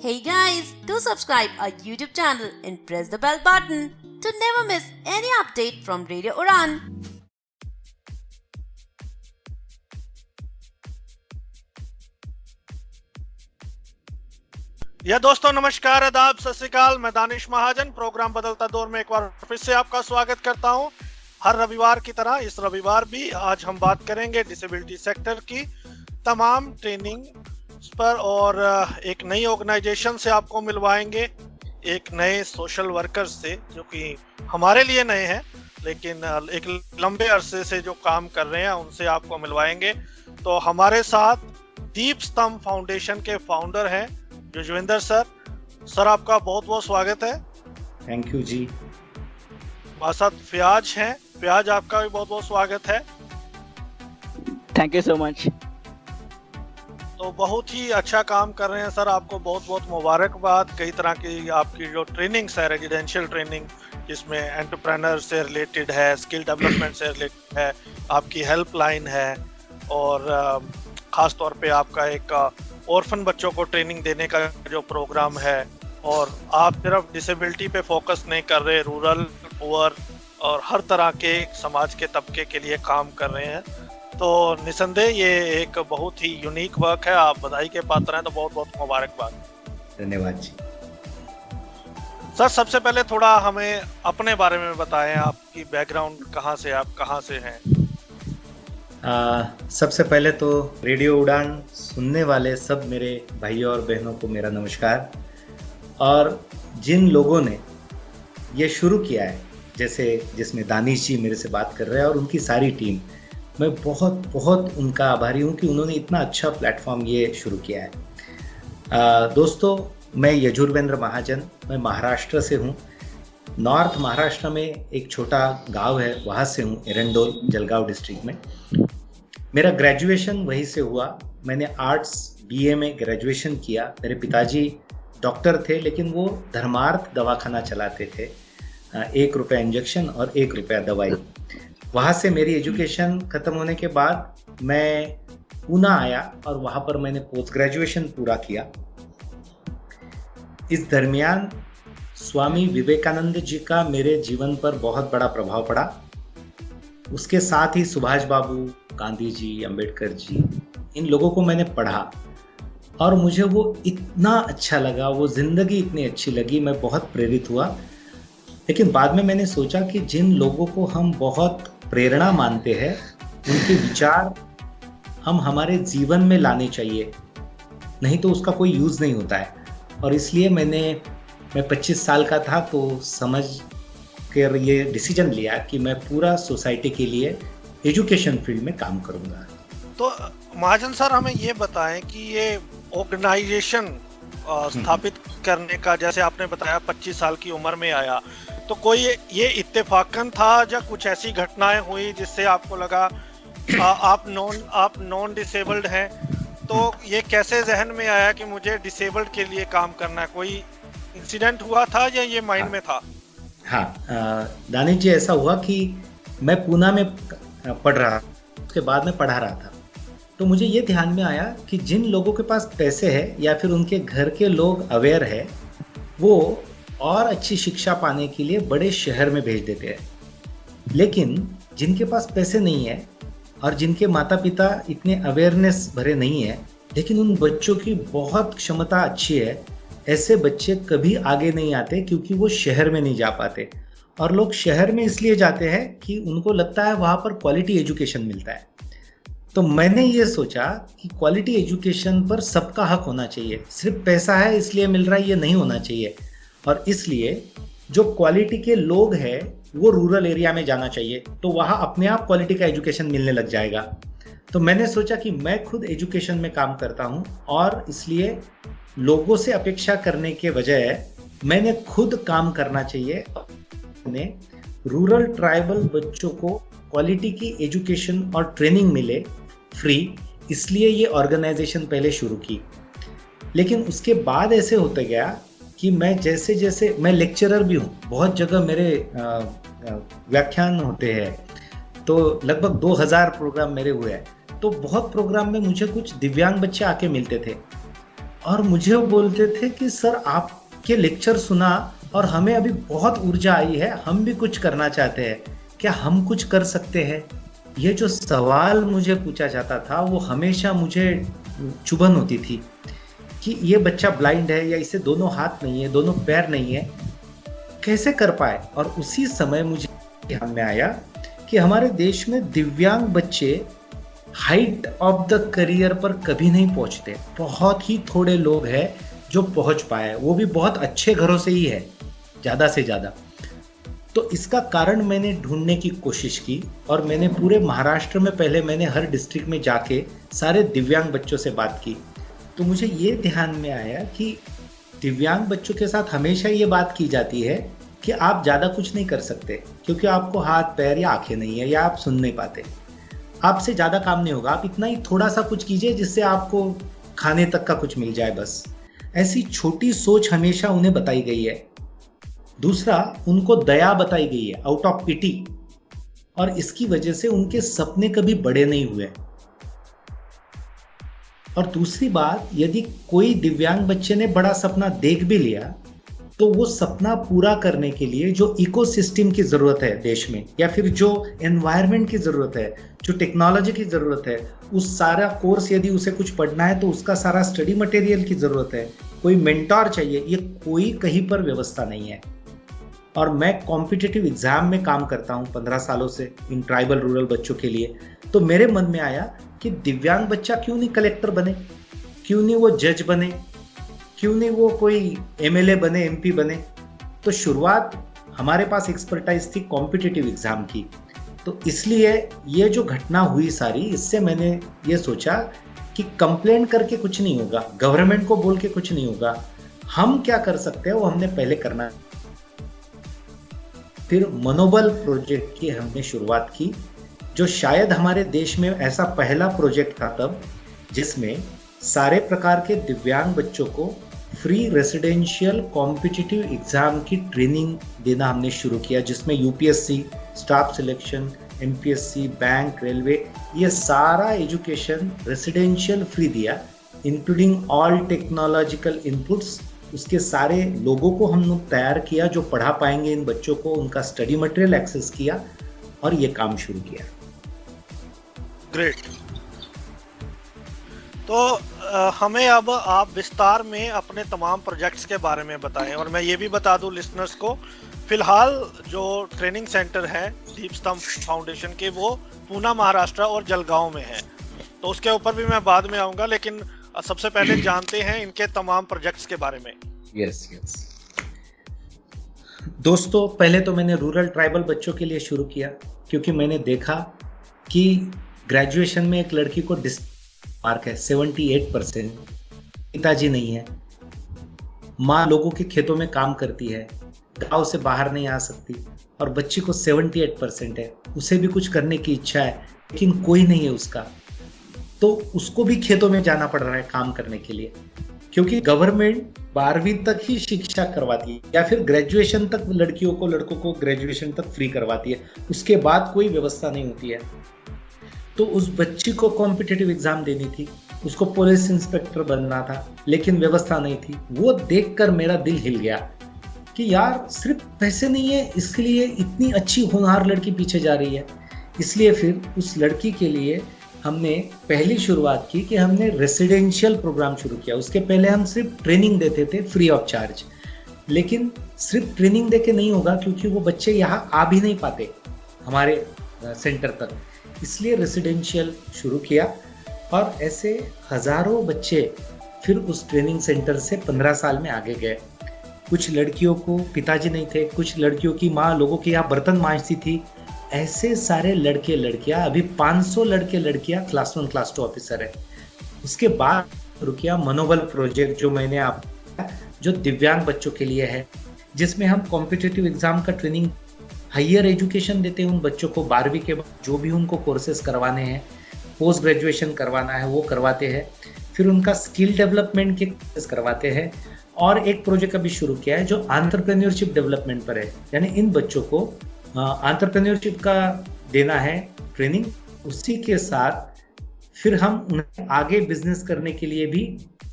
Hey guys, do subscribe our YouTube channel and press the bell button to never miss any update from Radio Udan. या दोस्तों नमस्कार, आदाब, सत श्री अकाल। मैं दानिश महाजन प्रोग्राम बदलता दौर में एक बार फिर से आपका स्वागत करता हूं। हर रविवार की तरह इस रविवार भी आज हम बात करेंगे डिसेबिलिटी सेक्टर की तमाम ट्रेनिंग पर और एक नई ऑर्गेनाइजेशन से आपको मिलवाएंगे, एक नए सोशल वर्कर से जो कि हमारे लिए नए हैं लेकिन एक लंबे अरसे से जो काम कर रहे हैं उनसे आपको मिलवाएंगे। तो हमारे साथ दीप स्तंभ फाउंडेशन के फाउंडर हैं युजवेंद्र सर, आपका बहुत बहुत स्वागत है। थैंक यू जी। हमारे साथ फयाज हैं, फयाज आपका भी बहुत बहुत स्वागत है। Thank you so much. तो बहुत ही अच्छा काम कर रहे हैं सर, आपको बहुत बहुत मुबारकबाद। कई तरह की आपकी जो ट्रेनिंग्स है, रेजिडेंशियल ट्रेनिंग जिसमें एंटरप्रेन्योर से रिलेटेड है, स्किल डेवलपमेंट से रिलेटेड है, आपकी हेल्पलाइन है और ख़ास तौर पे आपका एक ऑर्फन बच्चों को ट्रेनिंग देने का जो प्रोग्राम है। और आप सिर्फ डिसेबिलिटी पे फोकस नहीं कर रहे, रूरल, पुअर और हर तरह के समाज के तबके के लिए काम कर रहे हैं। तो निसंदेह ये एक बहुत ही यूनिक वर्क है, आप बधाई के पात्र हैं। तो बहुत बहुत मुबारकबाद। धन्यवाद जी। सर, सबसे पहले थोड़ा हमें अपने बारे में बताएं, आपकी बैकग्राउंड कहाँ से, आप कहाँ से हैं? सबसे पहले तो रेडियो उड़ान सुनने वाले सब मेरे भाइयों और बहनों को मेरा नमस्कार। और जिन लोगों ने ये शुरू किया है, जैसे जिसमें दानिश जी मेरे से बात कर रहे हैं और उनकी सारी टीम, मैं बहुत बहुत उनका आभारी हूँ कि उन्होंने इतना अच्छा प्लेटफॉर्म ये शुरू किया है। दोस्तों, मैं यजुर्वेंद्र महाजन, मैं महाराष्ट्र से हूँ। नॉर्थ महाराष्ट्र में एक छोटा गांव है, वहाँ से हूँ, एरंडोल, जलगांव डिस्ट्रिक्ट में। मेरा ग्रेजुएशन वहीं से हुआ। मैंने आर्ट्स बीए में ग्रेजुएशन किया। मेरे पिताजी डॉक्टर थे लेकिन वो धर्मार्थ दवाखाना चलाते थे, 1 रुपया इंजेक्शन और 1 रुपया दवाई। वहाँ से मेरी एजुकेशन ख़त्म होने के बाद मैं पूना आया और वहाँ पर मैंने पोस्ट ग्रेजुएशन पूरा किया। इस दरमियान स्वामी विवेकानंद जी का मेरे जीवन पर बहुत बड़ा प्रभाव पड़ा। उसके साथ ही सुभाष बाबू, गांधी जी, अंबेडकर जी, इन लोगों को मैंने पढ़ा और मुझे वो इतना अच्छा लगा, वो ज़िंदगी इतनी अच्छी लगी, मैं बहुत प्रेरित हुआ। लेकिन बाद में मैंने सोचा कि जिन लोगों को हम बहुत प्रेरणा मानते हैं उनके विचार हम हमारे जीवन में लाने चाहिए, नहीं तो उसका कोई यूज़ नहीं होता है। और इसलिए मैं 25 साल का था तो समझ कर ये डिसीजन लिया कि मैं पूरा सोसाइटी के लिए एजुकेशन फील्ड में काम करूँगा। तो महाजन सर, हमें ये बताएं कि ये ऑर्गेनाइजेशन स्थापित करने का, जैसे आपने बताया 25 साल की उम्र में आया, तो कोई ये इत्तेफाकन था या कुछ ऐसी घटनाएं हुई जिससे आपको लगा आप नॉन डिसेबल्ड हैं, तो ये कैसे जहन में आया कि मुझे डिसेबल्ड के लिए काम करना है? कोई इंसिडेंट हुआ था या ये माइंड में था? हाँ, दानिश जी, ऐसा हुआ कि मैं पूना में पढ़ रहा, उसके बाद में पढ़ा रहा था, तो मुझे ये ध्यान में आया कि जिन लोगों के पास पैसे है या फिर उनके घर के लोग अवेयर है, वो और अच्छी शिक्षा पाने के लिए बड़े शहर में भेज देते हैं। लेकिन जिनके पास पैसे नहीं है और जिनके माता पिता इतने अवेयरनेस भरे नहीं है, लेकिन उन बच्चों की बहुत क्षमता अच्छी है, ऐसे बच्चे कभी आगे नहीं आते क्योंकि वो शहर में नहीं जा पाते। और लोग शहर में इसलिए जाते हैं कि उनको लगता है वहाँ पर क्वालिटी एजुकेशन मिलता है। तो मैंने ये सोचा कि क्वालिटी एजुकेशन पर सबका हक होना चाहिए, सिर्फ पैसा है इसलिए मिल रहा है ये नहीं होना चाहिए। और इसलिए जो क्वालिटी के लोग हैं वो रूरल एरिया में जाना चाहिए, तो वहाँ अपने आप क्वालिटी का एजुकेशन मिलने लग जाएगा। तो मैंने सोचा कि मैं खुद एजुकेशन में काम करता हूँ और इसलिए लोगों से अपेक्षा करने के बजाय मैंने खुद काम करना चाहिए। ने रूरल ट्राइबल बच्चों को क्वालिटी की एजुकेशन और ट्रेनिंग मिले फ्री, इसलिए ये ऑर्गेनाइजेशन पहले शुरू की। लेकिन उसके बाद ऐसे होते गया कि मैं जैसे मैं लेक्चरर भी हूँ, बहुत जगह मेरे व्याख्यान होते हैं, तो लगभग 2000 प्रोग्राम मेरे हुए हैं। तो बहुत प्रोग्राम में मुझे कुछ दिव्यांग बच्चे आके मिलते थे और मुझे वो बोलते थे कि सर आपके लेक्चर सुना और हमें अभी बहुत ऊर्जा आई है, हम भी कुछ करना चाहते हैं, क्या हम कुछ कर सकते हैं? ये जो सवाल मुझे पूछा जाता था वो हमेशा मुझे चुभन होती थी कि ये बच्चा ब्लाइंड है या इसे दोनों हाथ नहीं है, दोनों पैर नहीं है, कैसे कर पाए? और उसी समय मुझे ध्यान में आया कि हमारे देश में दिव्यांग बच्चे हाइट ऑफ द करियर पर कभी नहीं पहुंचते। बहुत ही थोड़े लोग हैं जो पहुंच पाए, वो भी बहुत अच्छे घरों से ही है, ज़्यादा से ज़्यादा। तो इसका कारण मैंने ढूंढने की कोशिश की और मैंने पूरे महाराष्ट्र में पहले मैंने हर डिस्ट्रिक्ट में जाके सारे दिव्यांग बच्चों से बात की। तो मुझे ये ध्यान में आया कि दिव्यांग बच्चों के साथ हमेशा ये बात की जाती है कि आप ज़्यादा कुछ नहीं कर सकते क्योंकि आपको हाथ पैर या आंखें नहीं है या आप सुन नहीं पाते, आपसे ज़्यादा काम नहीं होगा, आप इतना ही थोड़ा सा कुछ कीजिए जिससे आपको खाने तक का कुछ मिल जाए बस। ऐसी छोटी सोच हमेशा उन्हें बताई गई है। दूसरा, उनको दया बताई गई है, आउट ऑफ पिटी, और इसकी वजह से उनके सपने कभी बड़े नहीं हुए। और दूसरी बात, यदि कोई दिव्यांग बच्चे ने बड़ा सपना देख भी लिया तो वो सपना पूरा करने के लिए जो इकोसिस्टम की जरूरत है देश में, या फिर जो एनवायरनमेंट की जरूरत है, जो टेक्नोलॉजी की जरूरत है, उस सारा कोर्स यदि उसे कुछ पढ़ना है तो उसका सारा स्टडी मटेरियल की जरूरत है, कोई मेंटोर चाहिए, ये कोई कहीं पर व्यवस्था नहीं है। और मैं कॉम्पिटिटिव एग्जाम में काम करता हूँ 15 सालों से इन ट्राइबल रूरल बच्चों के लिए। तो मेरे मन में आया कि दिव्यांग बच्चा क्यों नहीं कलेक्टर बने, क्यों नहीं वो जज बने, क्यों नहीं वो कोई एमएलए बने, एमपी बने। तो शुरुआत हमारे पास एक्सपर्टाइज थी कॉम्पिटिटिव एग्जाम की। तो इसलिए ये जो घटना हुई सारी, इससे मैंने ये सोचा कि कंप्लेन करके कुछ नहीं होगा, गवर्नमेंट को बोल के कुछ नहीं होगा, हम क्या कर सकते हैं वो हमने पहले करना। फिर मनोबल प्रोजेक्ट की हमने शुरुआत की, जो शायद हमारे देश में ऐसा पहला प्रोजेक्ट था तब, जिसमें सारे प्रकार के दिव्यांग बच्चों को फ्री रेसिडेंशियल कॉम्पिटिटिव एग्जाम की ट्रेनिंग देना हमने शुरू किया, जिसमें UPSC, staff selection, MPSC, bank, railway, ये सारा एजुकेशन रेसिडेंशियल फ्री दिया, इंक्लूडिंग ऑल टेक्नोलॉजिकल इनपुट्स। उसके सारे लोगों को हम लोग तैयार किया जो पढ़ा पाएंगे इन बच्चों को, उनका स्टडी मटेरियल एक्सेस किया और ये काम शुरू किया। ग्रेट। तो हमें अब आप विस्तार में अपने तमाम प्रोजेक्ट्स के बारे में बताएं। और मैं ये भी बता दूं लिसनर्स को, फिलहाल जो ट्रेनिंग सेंटर है दीपस्तंभ फाउंडेशन के, वो पूना महाराष्ट्र और जलगांव में है। तो उसके ऊपर भी मैं बाद में आऊंगा, लेकिन सबसे पहले जानते हैं इनके तमाम प्रोजेक्ट्स के बारे में। यस। दोस्तों, पहले तो मैंने रूरल ट्राइबल बच्चों के लिए शुरू किया, क्योंकि मैंने देखा कि ग्रेजुएशन में एक लड़की को मार्क है 78%, पिताजी नहीं है, माँ लोगों के खेतों में काम करती है, गांव से बाहर नहीं आ सकती, और बच्ची को 78% है, उसे भी कुछ करने की इच्छा है लेकिन कोई नहीं है उसका, तो उसको भी खेतों में जाना पड़ रहा है काम करने के लिए, क्योंकि गवर्नमेंट 12वीं तक ही शिक्षा करवाती है या फिर ग्रेजुएशन तक लड़कियों को, लड़कों को ग्रेजुएशन तक फ्री करवाती है, उसके बाद कोई व्यवस्था नहीं होती है। तो उस बच्ची को कॉम्पिटिटिव एग्जाम देनी थी, उसको पुलिस इंस्पेक्टर बनना था, लेकिन व्यवस्था नहीं थी। वो देखकर मेरा दिल हिल गया कि यार सिर्फ पैसे नहीं है, इसके लिए इतनी अच्छी होनहार लड़की पीछे जा रही है। इसलिए फिर उस लड़की के लिए हमने पहली शुरुआत की कि हमने रेसिडेंशियल प्रोग्राम शुरू किया। उसके पहले हम सिर्फ ट्रेनिंग देते थे फ्री ऑफ चार्ज, लेकिन सिर्फ ट्रेनिंग देके नहीं होगा, क्योंकि वो बच्चे यहाँ आ भी नहीं पाते हमारे सेंटर तक, इसलिए रेसिडेंशियल शुरू किया। और ऐसे हजारों बच्चे फिर उस ट्रेनिंग सेंटर से 15 साल में आगे गए। कुछ लड़कियों को पिताजी नहीं थे, कुछ लड़कियों की माँ लोगों के यहाँ बर्तन मांजती थी। ऐसे सारे लड़के लड़कियां, अभी 500 लड़के लड़कियां क्लास 1 क्लास 2 ऑफिसर है। उसके बाद रुकिया मनोबल प्रोजेक्ट, जो मैंने आप जो दिव्यांग बच्चों के लिए है, जिसमें हम कॉम्पिटिटिव एग्जाम का ट्रेनिंग, हायर एजुकेशन देते हैं उन बच्चों को। 12वीं के बाद जो भी उनको कोर्सेज करवाने हैं, पोस्ट ग्रेजुएशन करवाना है वो करवाते हैं, फिर उनका स्किल डेवलपमेंट के कोर्सेज करवाते हैं। और एक प्रोजेक्ट अभी शुरू किया है जो एंटरप्रेन्योरशिप डेवलपमेंट पर है, यानी इन बच्चों को एंटरप्रेन्योरशिप का देना है ट्रेनिंग। उसी के साथ फिर हम उन्हें आगे बिजनेस करने के लिए भी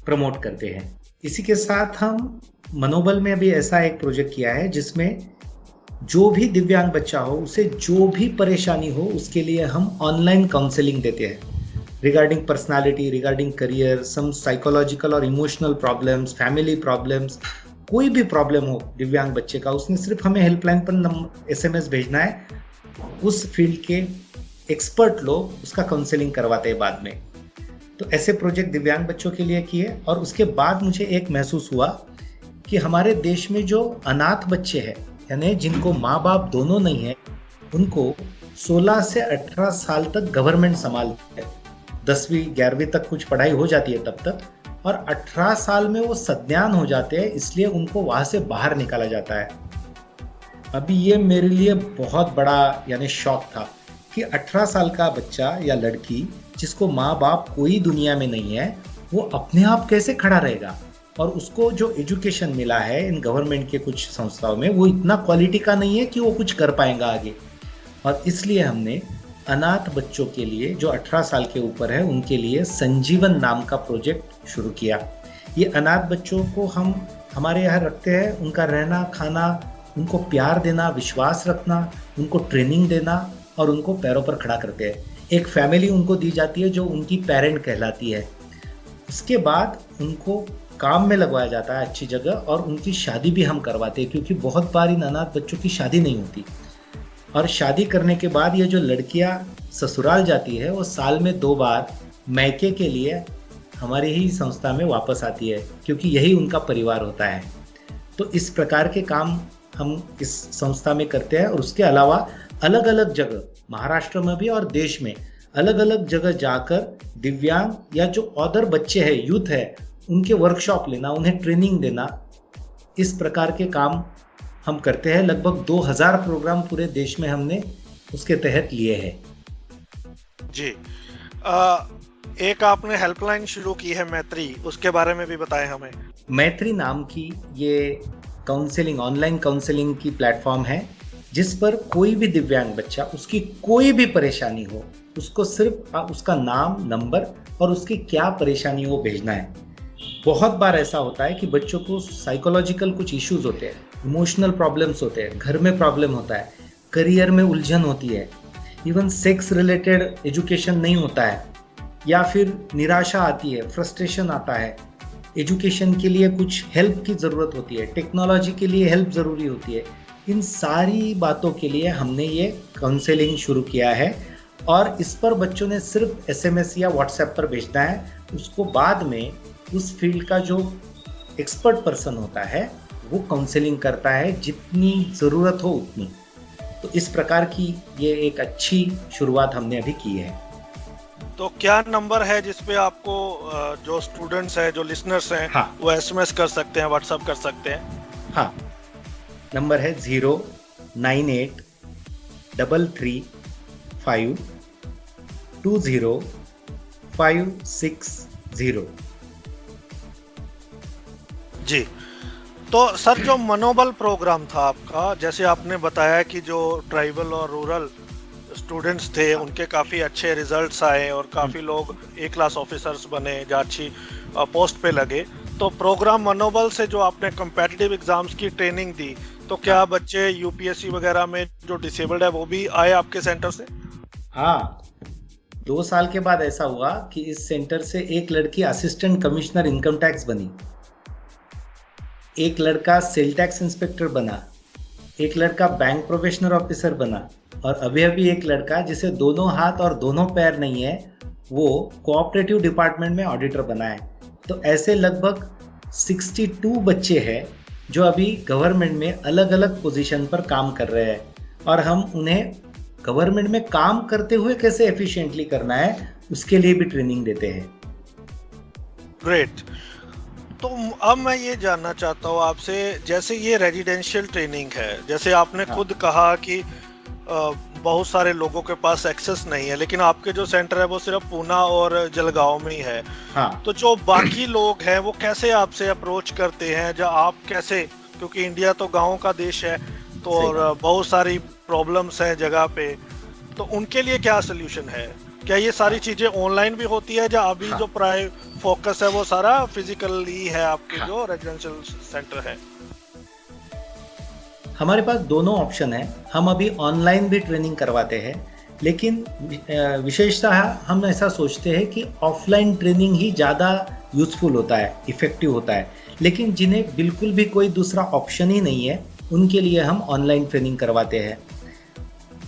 प्रमोट करते हैं। इसी के साथ हम मनोबल में भी ऐसा एक प्रोजेक्ट किया है जिसमें जो भी दिव्यांग बच्चा हो, उसे जो भी परेशानी हो, उसके लिए हम ऑनलाइन काउंसलिंग देते हैं रिगार्डिंग पर्सनालिटी, रिगार्डिंग करियर, सम साइकोलॉजिकल और इमोशनल प्रॉब्लम्स, फैमिली प्रॉब्लम्स, कोई भी प्रॉब्लम हो दिव्यांग बच्चे का, उसने सिर्फ हमें हेल्पलाइन पर SMS भेजना है। उस फील्ड के एक्सपर्ट लोग उसका काउंसलिंग करवाते हैं बाद में। तो ऐसे प्रोजेक्ट दिव्यांग बच्चों के लिए किए। और उसके बाद मुझे एक महसूस हुआ कि हमारे देश में जो अनाथ बच्चे हैं, यानी जिनको माँ बाप दोनों नहीं है, उनको 16 से 18 साल तक गवर्नमेंट संभालती है। 10वीं 11वीं तक कुछ पढ़ाई हो जाती है तब तक, और 18 साल में वो सज्ञान हो जाते हैं, इसलिए उनको वहां से बाहर निकाला जाता है। अभी ये मेरे लिए बहुत बड़ा यानी शॉक था कि 18 साल का बच्चा या लड़की जिसको माँ बाप कोई दुनिया में नहीं है, वो अपने आप कैसे खड़ा रहेगा। और उसको जो एजुकेशन मिला है इन गवर्नमेंट के कुछ संस्थाओं में, वो इतना क्वालिटी का नहीं है कि वो कुछ कर पाएगा आगे। और इसलिए हमने अनाथ बच्चों के लिए जो 18 साल के ऊपर है, उनके लिए संजीवन नाम का प्रोजेक्ट शुरू किया। ये अनाथ बच्चों को हम हमारे यहाँ रखते हैं, उनका रहना खाना, उनको प्यार देना, विश्वास रखना, उनको ट्रेनिंग देना और उनको पैरों पर खड़ा करते हैं। एक फैमिली उनको दी जाती है जो उनकी पेरेंट कहलाती है। उसके बाद उनको काम में लगवाया जाता है अच्छी जगह, और उनकी शादी भी हम करवाते हैं, क्योंकि बहुत बार इन अनाथ बच्चों की शादी नहीं होती। और शादी करने के बाद ये जो लड़कियां ससुराल जाती है, वो साल में 2 बार मैके के लिए हमारी ही संस्था में वापस आती है, क्योंकि यही उनका परिवार होता है। तो इस प्रकार के काम हम इस संस्था में करते हैं। और उसके अलावा अलग अलग जगह, महाराष्ट्र में भी और देश में अलग अलग जगह जाकर दिव्यांग या जो अदर बच्चे हैं, यूथ है, उनके वर्कशॉप लेना, उन्हें ट्रेनिंग देना, इस प्रकार के काम हम करते हैं। लगभग 2000 प्रोग्राम पूरे देश में हमने उसके तहत लिए हैं। जी, एक आपने हेल्पलाइन शुरू की है मैत्री, उसके बारे में भी बताएं हमें। मैत्री नाम की ये काउंसलिंग, ऑनलाइन काउंसलिंग की प्लेटफॉर्म है, जिस पर कोई भी दिव्यांग बच्चा, उसकी कोई भी परेशानी हो, उसको सिर्फ उसका नाम, नंबर और उसकी क्या परेशानी हो भेजना है। बहुत बार ऐसा होता है कि बच्चों को साइकोलॉजिकल कुछ इश्यूज होते हैं, इमोशनल प्रॉब्लम्स होते हैं, घर में प्रॉब्लम होता है, करियर में उलझन होती है, इवन सेक्स रिलेटेड एजुकेशन नहीं होता है, या फिर निराशा आती है, फ्रस्ट्रेशन आता है, एजुकेशन के लिए कुछ हेल्प की ज़रूरत होती है, टेक्नोलॉजी के लिए हेल्प ज़रूरी होती है। इन सारी बातों के लिए हमने ये काउंसलिंग शुरू किया है। और इस पर बच्चों ने सिर्फ SMS या WhatsApp पर भेजना है। उसको बाद में उस फील्ड का जो एक्सपर्ट पर्सन होता है, वो काउंसलिंग करता है, जितनी ज़रूरत हो उतनी। तो इस प्रकार की ये एक अच्छी शुरुआत हमने अभी की है। तो क्या नंबर है जिसपे आपको जो स्टूडेंट्स हैं, जो लिसनर्स हैं, हाँ, वो SMS कर सकते हैं, WhatsApp कर सकते हैं? हाँ, नंबर है 09833520560। जी, तो सर जो मनोबल प्रोग्राम था आपका, जैसे आपने बताया कि जो ट्राइबल और रूरल स्टूडेंट्स थे, उनके काफ़ी अच्छे रिजल्ट्स आए और काफ़ी लोग A-क्लास ऑफिसर्स बने, जो अच्छी पोस्ट पे लगे। तो प्रोग्राम मनोबल से जो आपने कम्पिटिटिव एग्जाम्स की ट्रेनिंग दी, तो क्या बच्चे UPSC वगैरह में जो डिसेबल्ड है वो भी आए आपके सेंटर से? हाँ, 2 साल के बाद ऐसा हुआ कि इस सेंटर से एक लड़की असिस्टेंट कमिश्नर इनकम टैक्स बनी, एक लड़का सेल टैक्स इंस्पेक्टर बना, एक लड़का बैंक प्रोबेशनर ऑफिसर बना, और अभी अभी एक लड़का जिसे दोनों हाथ और दोनों पैर नहीं है, वो कोऑपरेटिव डिपार्टमेंट में ऑडिटर बना है। तो ऐसे लगभग 62 बच्चे हैं जो अभी गवर्नमेंट में अलग अलग पोजीशन पर काम कर रहे हैं, और हम उन्हें गवर्नमेंट में काम करते हुए कैसे एफिशिएंटली करना है, उसके लिए भी ट्रेनिंग देते हैं। ग्रेट। तो अब मैं ये जानना चाहता हूँ आपसे, जैसे ये रेजिडेंशियल ट्रेनिंग है, जैसे आपने खुद कहा कि बहुत सारे लोगों के पास एक्सेस नहीं है, लेकिन आपके जो सेंटर है वो सिर्फ पूना और जलगांव में ही है। हाँ। तो जो बाकी लोग हैं वो कैसे आपसे अप्रोच करते हैं, जो आप कैसे, क्योंकि इंडिया तो गाँव का देश है, तो और बहुत सारी प्रॉब्लम्स हैं जगह पे, तो उनके लिए क्या सोल्यूशन है? क्या ये सारी चीजें ऑनलाइन भी होती है, या अभी हाँ। जो प्राय फोकस है वो सारा फिजिकली है आपके हाँ। जो रेजिडेंशियल सेंटर है? हमारे पास दोनों ऑप्शन है। हम अभी ऑनलाइन भी ट्रेनिंग करवाते हैं, लेकिन विशेषतः हम ऐसा सोचते हैं कि ऑफलाइन ट्रेनिंग ही ज़्यादा यूजफुल होता है, इफ़ेक्टिव होता है। लेकिन जिन्हें बिल्कुल भी कोई दूसरा ऑप्शन ही नहीं है, उनके लिए हम ऑनलाइन ट्रेनिंग करवाते हैं।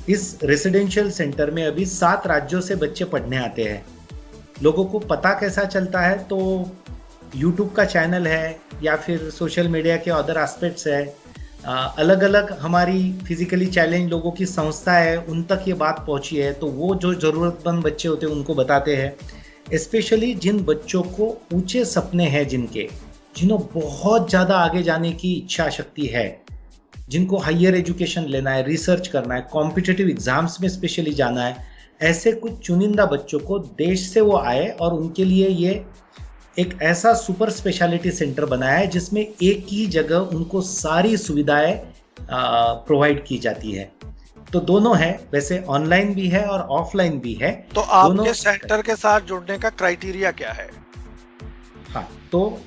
इस रेसिडेंशियल सेंटर में अभी 7 राज्यों से बच्चे पढ़ने आते हैं। लोगों को पता कैसा चलता है, तो यूट्यूब का चैनल है या फिर सोशल मीडिया के अदर एस्पेक्ट्स है, अलग अलग हमारी फिजिकली चैलेंज लोगों की संस्था है, उन तक ये बात पहुंची है, तो वो जो ज़रूरतमंद बच्चे होते हैं उनको बताते हैं। स्पेशली जिन बच्चों को ऊंचे सपने हैं, जिन्हों बहुत ज़्यादा आगे जाने की इच्छा शक्ति है, जिनको हायर एजुकेशन लेना है, रिसर्च करना है, कॉम्पिटिटिव एग्जाम्स में स्पेशली जाना है, ऐसे कुछ चुनिंदा बच्चों को देश से वो आए और उनके लिए ये एक ऐसा सुपर स्पेशलिटी सेंटर बनाया है जिसमें एक ही जगह उनको सारी सुविधाएं प्रोवाइड की जाती है। तो दोनों है, वैसे ऑनलाइन भी है और ऑफलाइन भी है। तो आपके सेंटर के साथ जुड़ने का क्राइटेरिया क्या है? हाँ, तो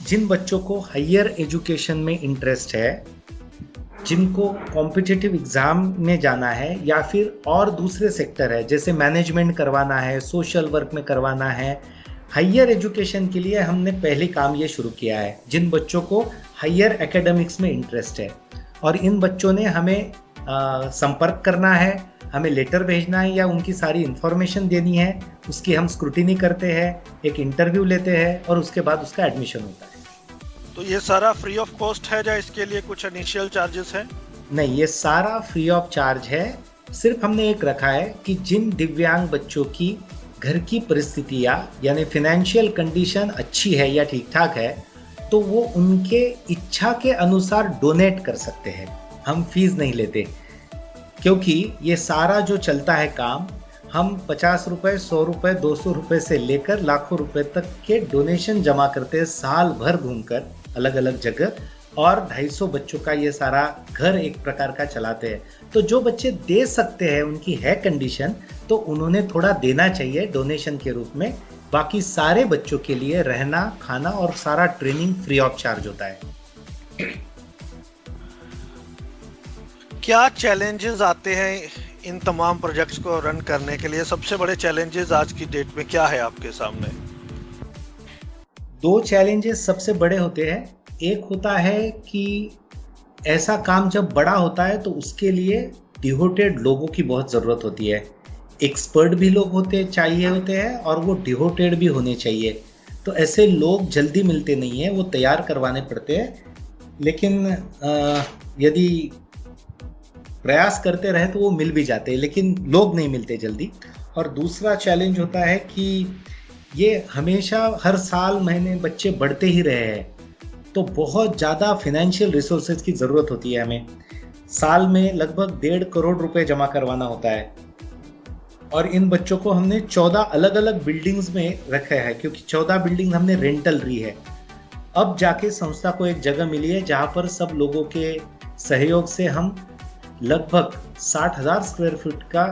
जिन बच्चों को हायर एजुकेशन में इंटरेस्ट है, जिनको कॉम्पिटिटिव एग्जाम में जाना है या फिर और दूसरे सेक्टर है, जैसे मैनेजमेंट करवाना है, सोशल वर्क में करवाना है, हायर एजुकेशन के लिए हमने पहले काम ये शुरू किया है। जिन बच्चों को हायर एकेडमिक्स में इंटरेस्ट है और इन बच्चों ने हमें संपर्क करना है, हमें लेटर भेजना है या उनकी सारी इंफॉर्मेशन देनी है, उसकी हम स्क्रूटिनी करते हैं, एक इंटरव्यू लेते हैं और उसके बाद उसका एडमिशन होता है। तो ये सारा फ्री ऑफ कॉस्ट है, या इसके लिए कुछ इनिशियल चार्जेस हैं? नहीं, ये सारा फ्री ऑफ चार्ज है। सिर्फ हमने एक रखा है कि जिन दिव्यांग बच्चों की घर की परिस्थितियाँ यानी फिनेंशियल कंडीशन अच्छी है या ठीक ठाक है, तो वो उनके इच्छा के अनुसार डोनेट कर सकते हैं। हम फीस नहीं लेते, क्योंकि ये सारा जो चलता है काम, हम 50 रुपये, 100 रुपये, 200 रुपये से लेकर लाखों रुपए तक के डोनेशन जमा करते हैं, साल भर घूमकर अलग अलग जगह, और 250 बच्चों का ये सारा घर एक प्रकार का चलाते हैं। तो जो बच्चे दे सकते हैं, उनकी है कंडीशन, तो उन्होंने थोड़ा देना चाहिए डोनेशन के रूप में। बाकी सारे बच्चों के लिए रहना, खाना और सारा ट्रेनिंग फ्री ऑफ चार्ज होता है। क्या चैलेंजेस आते हैं इन तमाम प्रोजेक्ट्स को रन करने के लिए? सबसे बड़े चैलेंजेस आज की डेट में क्या है आपके सामने? 2 चैलेंजेस सबसे बड़े होते हैं। एक होता है कि ऐसा काम जब बड़ा होता है तो उसके लिए डिवोटेड लोगों की बहुत ज़रूरत होती है। एक्सपर्ट भी लोग चाहिए होते हैं और वो डिवोटेड भी होने चाहिए। तो ऐसे लोग जल्दी मिलते नहीं हैं, वो तैयार करवाने पड़ते हैं। लेकिन यदि प्रयास करते रहे तो वो मिल भी जाते हैं, लेकिन लोग नहीं मिलते जल्दी। और दूसरा चैलेंज होता है कि ये हमेशा हर साल महीने बच्चे बढ़ते ही रहे हैं, तो बहुत ज़्यादा फिनेंशियल रिसोर्सेज की ज़रूरत होती है हमें। साल में लगभग 1.5 करोड़ रुपए जमा करवाना होता है, और इन बच्चों को हमने 14 अलग अलग बिल्डिंग्स में रखा है, क्योंकि 14 बिल्डिंग हमने रेंटल ली है। अब जाके संस्था को एक जगह मिली है जहाँ पर सब लोगों के सहयोग से हम लगभग 60,000 स्क्वायर फीट का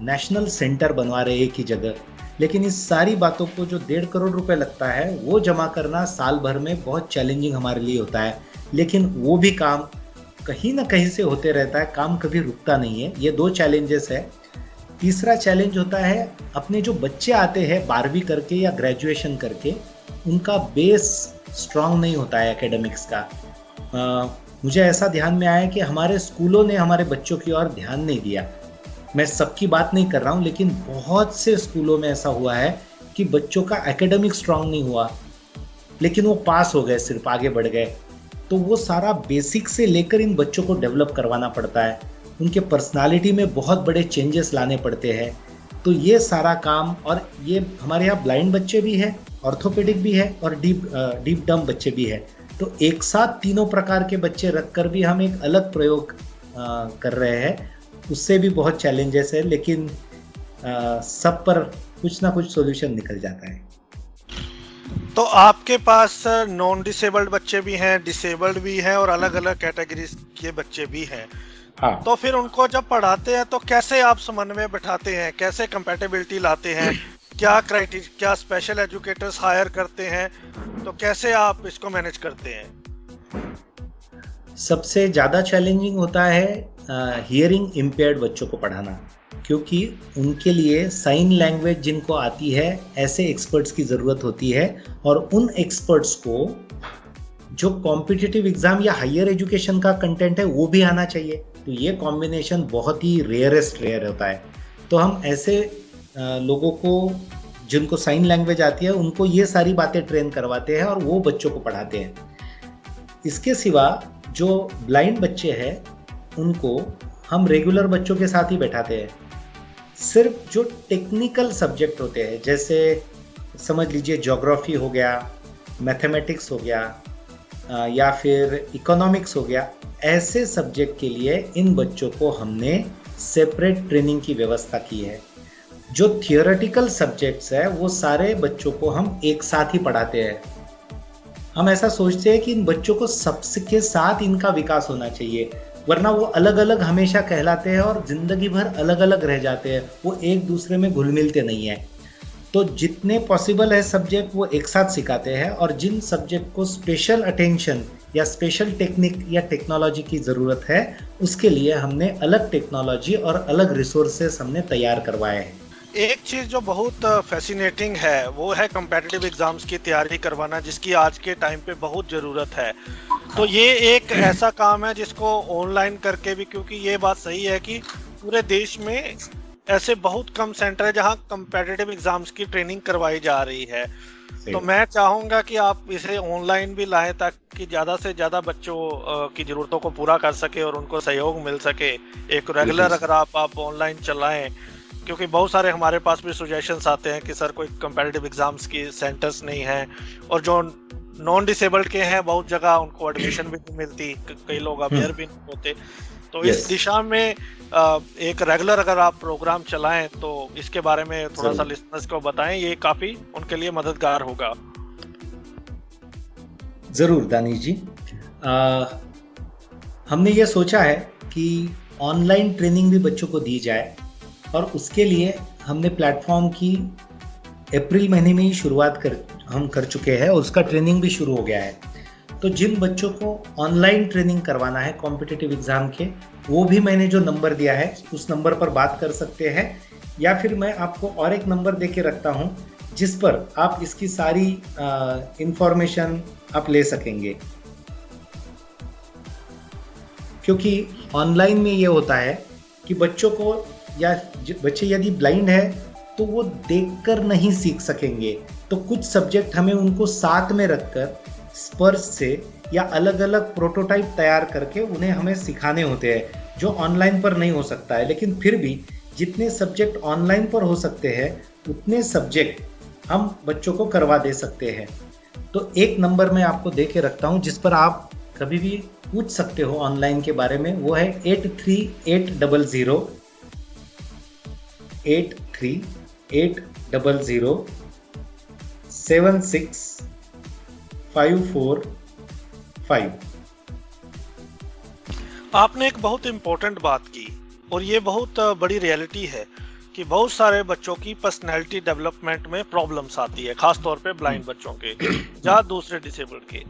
नेशनल सेंटर बनवा रहे हैं एक ही जगह। लेकिन इस सारी बातों को जो 1.5 करोड़ रुपए लगता है, वो जमा करना साल भर में बहुत चैलेंजिंग हमारे लिए होता है। लेकिन वो भी काम कहीं ना कहीं से होते रहता है, काम कभी रुकता नहीं है। ये 2 चैलेंजेस है। तीसरा चैलेंज होता है, अपने जो बच्चे आते हैं 12वीं करके या ग्रेजुएशन करके, उनका बेस स्ट्रांग नहीं होता है एकेडमिक्स का। मुझे ऐसा ध्यान में आया कि हमारे स्कूलों ने हमारे बच्चों की ओर ध्यान नहीं दिया। मैं सबकी बात नहीं कर रहा हूँ, लेकिन बहुत से स्कूलों में ऐसा हुआ है कि बच्चों का एकेडमिक स्ट्रांग नहीं हुआ, लेकिन वो पास हो गए, सिर्फ आगे बढ़ गए। तो वो सारा बेसिक से लेकर इन बच्चों को डेवलप करवाना पड़ता है, उनके पर्सनालिटी में बहुत बड़े चेंजेस लाने पड़ते हैं। तो ये सारा काम, और ये हमारे यहाँ ब्लाइंड बच्चे भी हैं, ऑर्थोपेडिक भी है और डीप डम्ब बच्चे भी है। तो एक साथ तीनों प्रकार के बच्चे रखकर भी हम एक अलग प्रयोग कर रहे हैं। उससे भी बहुत चैलेंजेस है, लेकिन सब पर कुछ ना कुछ सॉल्यूशन निकल जाता है। तो आपके पास नॉन डिसेबल्ड बच्चे भी हैं, डिसेबल्ड भी हैं और अलग अलग कैटेगरीज के बच्चे भी हैं। हाँ। तो फिर उनको जब पढ़ाते हैं तो कैसे आप समन्वय बैठाते हैं, कैसे कंपैटिबिलिटी लाते हैं, क्या क्राइटेरिया, क्या स्पेशल एजुकेटर्स हायर करते हैं, तो कैसे आप इसको मैनेज करते हैं? सबसे ज़्यादा चैलेंजिंग होता है हियरिंग इम्पेयर्ड बच्चों को पढ़ाना, क्योंकि उनके लिए साइन लैंग्वेज जिनको आती है ऐसे एक्सपर्ट्स की ज़रूरत होती है, और उन एक्सपर्ट्स को जो कॉम्पिटिटिव एग्ज़ाम या हायर एजुकेशन का कंटेंट है वो भी आना चाहिए। तो ये कॉम्बिनेशन बहुत ही रेयर होता है। तो हम ऐसे लोगों को जिनको साइन लैंग्वेज आती है उनको ये सारी बातें ट्रेन करवाते हैं और वो बच्चों को पढ़ाते हैं। इसके सिवा जो ब्लाइंड बच्चे हैं उनको हम रेगुलर बच्चों के साथ ही बैठाते हैं। सिर्फ जो टेक्निकल सब्जेक्ट होते हैं, जैसे समझ लीजिए ज्योग्राफी हो गया, मैथमेटिक्स हो गया, या फिर इकोनॉमिक्स हो गया, ऐसे सब्जेक्ट के लिए इन बच्चों को हमने सेपरेट ट्रेनिंग की व्यवस्था की है। जो थियोरेटिकल सब्जेक्ट्स है वो सारे बच्चों को हम एक साथ ही पढ़ाते हैं। हम ऐसा सोचते हैं कि इन बच्चों को सबके साथ इनका विकास होना चाहिए, वरना वो अलग अलग हमेशा कहलाते हैं और जिंदगी भर अलग अलग रह जाते हैं, वो एक दूसरे में घुल मिलते नहीं है। तो जितने पॉसिबल है सब्जेक्ट वो एक साथ सिखाते हैं, और जिन सब्जेक्ट को स्पेशल अटेंशन या स्पेशल टेक्निक या टेक्नोलॉजी की ज़रूरत है उसके लिए हमने अलग टेक्नोलॉजी और अलग रिसोर्सेस हमने तैयार करवाए हैं। एक चीज जो बहुत फैसिनेटिंग है वो है कम्पिटिटिव एग्जाम्स की तैयारी करवाना, जिसकी आज के टाइम पे बहुत ज़रूरत है। तो ये एक ऐसा काम है जिसको ऑनलाइन करके भी, क्योंकि ये बात सही है कि पूरे देश में ऐसे बहुत कम सेंटर है जहां कम्पिटिटिव एग्जाम्स की ट्रेनिंग करवाई जा रही है। तो मैं चाहूंगा कि आप इसे ऑनलाइन भी लाएं ताकि ज़्यादा से ज़्यादा बच्चों की ज़रूरतों को पूरा कर सके और उनको सहयोग मिल सके। एक रेगुलर अगर आप ऑनलाइन चलाएं, क्योंकि बहुत सारे हमारे पास भी सजेशंस आते हैं कि सर कोई कंपैरेटिव एग्जाम्स की सेंटर्स नहीं है, और जो नॉन डिसेबल्ड के हैं बहुत जगह उनको एडमिशन भी नहीं मिलती, कई लोग अवेयर भी नहीं होते। तो इस दिशा में एक रेगुलर अगर आप प्रोग्राम चलाएं तो इसके बारे में थोड़ा सा लिसनर्स को बताएं, ये काफी उनके लिए मददगार होगा। जरूर दानिश जी, हमने ये सोचा है कि ऑनलाइन ट्रेनिंग भी बच्चों को दी जाए, और उसके लिए हमने प्लेटफॉर्म की अप्रैल महीने में ही शुरुआत हम कर चुके हैं, और उसका ट्रेनिंग भी शुरू हो गया है। तो जिन बच्चों को ऑनलाइन ट्रेनिंग करवाना है कॉम्पिटिटिव एग्जाम के, वो भी मैंने जो नंबर दिया है उस नंबर पर बात कर सकते हैं, या फिर मैं आपको और एक नंबर दे के रखता हूँ जिस पर आप इसकी सारी इंफॉर्मेशन आप ले सकेंगे। क्योंकि ऑनलाइन में ये होता है कि बच्चों को, या बच्चे यदि ब्लाइंड है तो वो देखकर नहीं सीख सकेंगे। तो कुछ सब्जेक्ट हमें उनको साथ में रखकर स्पर्श से या अलग अलग प्रोटोटाइप तैयार करके उन्हें हमें सिखाने होते हैं, जो ऑनलाइन पर नहीं हो सकता है। लेकिन फिर भी जितने सब्जेक्ट ऑनलाइन पर हो सकते हैं उतने सब्जेक्ट हम बच्चों को करवा दे सकते हैं। तो एक नंबर मैं आपको दे के रखता हूँ जिस पर आप कभी भी पूछ सकते हो ऑनलाइन के बारे में, वो है 83-800-7654-5। आपने एक बहुत इम्पोर्टेंट बात की, और ये बहुत बड़ी रियलिटी है कि बहुत सारे बच्चों की पर्सनैलिटी डेवलपमेंट में प्रॉब्लम्स आती है, खास तौर पे ब्लाइंड बच्चों के या दूसरे डिसेबल्ड के।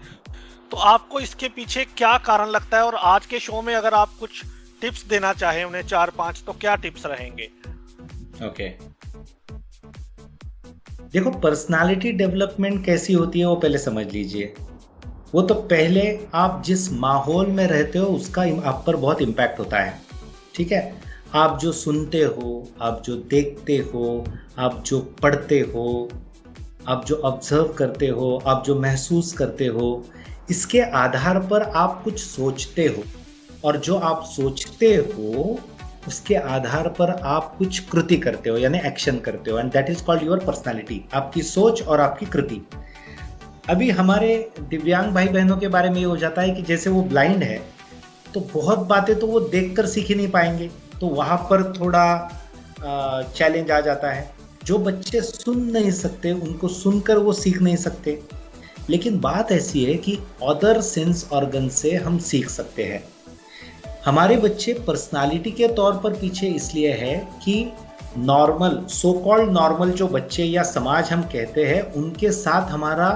तो आपको इसके पीछे क्या कारण लगता है, और आज के शो में अगर आप कुछ टिप्स देना चाहें उन्हें 4-5, तो क्या टिप्स रहेंगे? ओके, देखो पर्सनालिटी डेवलपमेंट कैसी होती है वो पहले समझ लीजिए। वो तो पहले आप जिस माहौल में रहते हो उसका आप पर बहुत इम्पैक्ट होता है, ठीक है। आप जो सुनते हो, आप जो देखते हो, आप जो पढ़ते हो, आप जो ऑब्जर्व करते हो, आप जो महसूस करते हो, इसके आधार पर आप कुछ सोचते हो, और जो आप सोचते हो उसके आधार पर आप कुछ कृति करते हो, यानी एक्शन करते हो, and that is called your personality. आपकी सोच और आपकी कृति। अभी हमारे दिव्यांग भाई बहनों के बारे में ये हो जाता है कि जैसे वो ब्लाइंड है तो बहुत बातें तो वो देखकर सीख ही नहीं पाएंगे, तो वहाँ पर थोड़ा चैलेंज आ जाता है। जो बच्चे सुन नहीं सकते उनको सुनकर वो सीख नहीं सकते, लेकिन बात ऐसी है कि अदर सेंस ऑर्गन से हम सीख सकते हैं। हमारे बच्चे पर्सनालिटी के तौर पर पीछे इसलिए है कि नॉर्मल, सो कॉल्ड नॉर्मल जो बच्चे या समाज हम कहते हैं, उनके साथ हमारा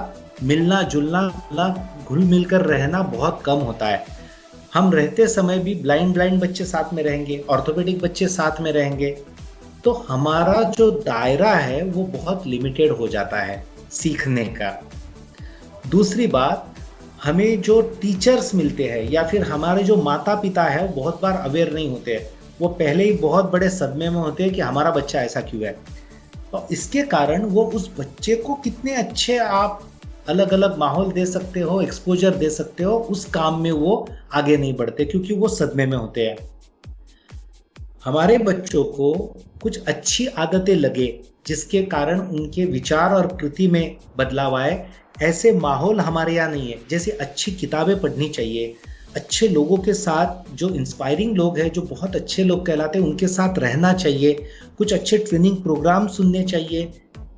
मिलना जुलना, घुल मिलकर रहना बहुत कम होता है। हम रहते समय भी ब्लाइंड बच्चे साथ में रहेंगे, ऑर्थोपेडिक बच्चे साथ में रहेंगे, तो हमारा जो दायरा है वो बहुत लिमिटेड हो जाता है सीखने का। दूसरी बात, हमें जो टीचर्स मिलते हैं या फिर हमारे जो माता पिता है वो बहुत बार अवेयर नहीं होते हैं। वो पहले ही बहुत बड़े सदमे में होते हैं कि हमारा बच्चा ऐसा क्यों है, और इसके कारण वो उस बच्चे को कितने अच्छे आप अलग अलग माहौल दे सकते हो, एक्सपोजर दे सकते हो, उस काम में वो आगे नहीं बढ़ते क्योंकि वो सदमे में होते हैं। हमारे बच्चों को कुछ अच्छी आदतें लगे जिसके कारण उनके विचार और कृति में बदलाव आए, ऐसे माहौल हमारे यहाँ नहीं है। जैसे अच्छी किताबें पढ़नी चाहिए, अच्छे लोगों के साथ, जो इंस्पायरिंग लोग हैं, जो बहुत अच्छे लोग कहलाते हैं, उनके साथ रहना चाहिए, कुछ अच्छे ट्रेनिंग प्रोग्राम सुनने चाहिए,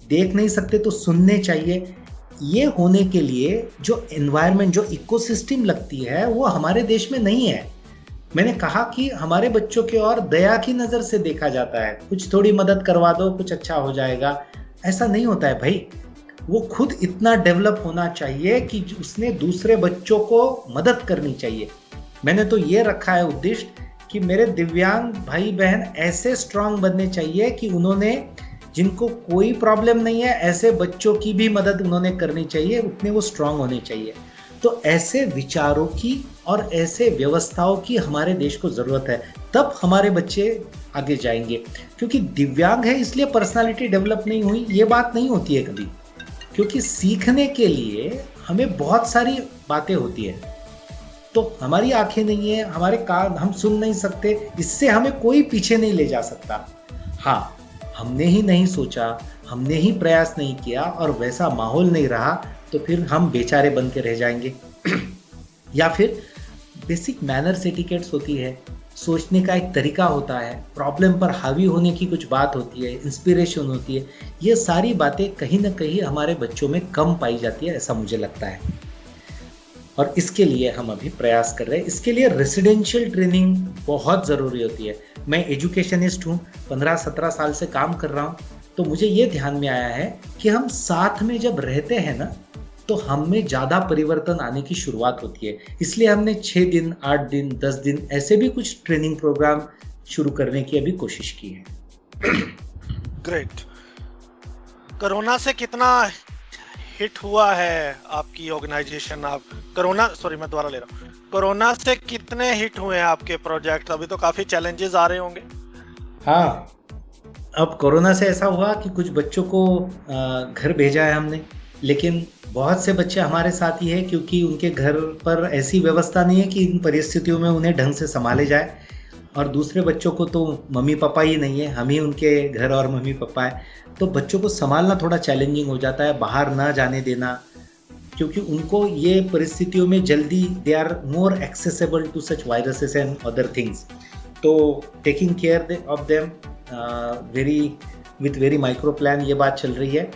देख नहीं सकते तो सुनने चाहिए। ये होने के लिए जो एनवायरनमेंट, जो इकोसिस्टम लगती है, वो हमारे देश में नहीं है। मैंने कहा कि हमारे बच्चों के और दया की नज़र से देखा जाता है, कुछ थोड़ी मदद करवा दो, कुछ अच्छा हो जाएगा, ऐसा नहीं होता है भाई। वो खुद इतना डेवलप होना चाहिए कि उसने दूसरे बच्चों को मदद करनी चाहिए। मैंने तो ये रखा है उद्देश्य कि मेरे दिव्यांग भाई बहन ऐसे स्ट्रांग बनने चाहिए कि उन्होंने, जिनको कोई प्रॉब्लम नहीं है, ऐसे बच्चों की भी मदद उन्होंने करनी चाहिए, उतने वो स्ट्रांग होने चाहिए। तो ऐसे विचारों की और ऐसे व्यवस्थाओं की हमारे देश को ज़रूरत है, तब हमारे बच्चे आगे जाएंगे। क्योंकि दिव्यांग है इसलिए पर्सनालिटी डेवलप नहीं हुई, ये बात नहीं होती है कभी। क्योंकि सीखने के लिए हमें बहुत सारी बातें होती है, तो हमारी आंखें नहीं है, हमारे कान, हम सुन नहीं सकते, इससे हमें कोई पीछे नहीं ले जा सकता। हाँ, हमने ही नहीं सोचा, हमने ही प्रयास नहीं किया और वैसा माहौल नहीं रहा, तो फिर हम बेचारे बन के रह जाएंगे। या फिर बेसिक मैनर्स, एटिकेट्स होती है, सोचने का एक तरीका होता है, प्रॉब्लम पर हावी होने की कुछ बात होती है, इंस्पिरेशन होती है, ये सारी बातें कहीं ना कहीं हमारे बच्चों में कम पाई जाती है, ऐसा मुझे लगता है। और इसके लिए हम अभी प्रयास कर रहे हैं। इसके लिए रेसिडेंशियल ट्रेनिंग बहुत ज़रूरी होती है। मैं एजुकेशनिस्ट हूँ, 15-17 साल से काम कर रहा हूँ, तो मुझे ये ध्यान में आया है कि हम साथ में जब रहते हैं ना, तो हम में ज़्यादा परिवर्तन आने की शुरुआत होती है। इसलिए हमने 6 दिन, 8 दिन, 10 दिन ऐसे भी कुछ ट्रेनिंग प्रोग्राम शुरू करने की अभी कोशिश की है। ग्रेट। कोरोना से कितना हिट हुआ है आपकी ऑर्गेनाइजेशन? आप कोरोना से कितने हिट हुए हैं आपके प्रोजेक्ट? अभी तो काफी चैलेंजेस आ रहे होंगे। हाँ, अब कोरोना से ऐसा हुआ कि कुछ बच्चों को घर भेजा है हमने, लेकिन बहुत से बच्चे हमारे साथ ही है क्योंकि उनके घर पर ऐसी व्यवस्था नहीं है कि इन परिस्थितियों में उन्हें ढंग से संभाले जाए। और दूसरे बच्चों को तो मम्मी पापा ही नहीं है, हम ही उनके घर और मम्मी पापा है, तो बच्चों को संभालना थोड़ा चैलेंजिंग हो जाता है, बाहर ना जाने देना, क्योंकि उनको ये परिस्थितियों में जल्दी they are more accessible to such viruses and other things. तो taking care of them with very micro plan, ये बात चल रही है।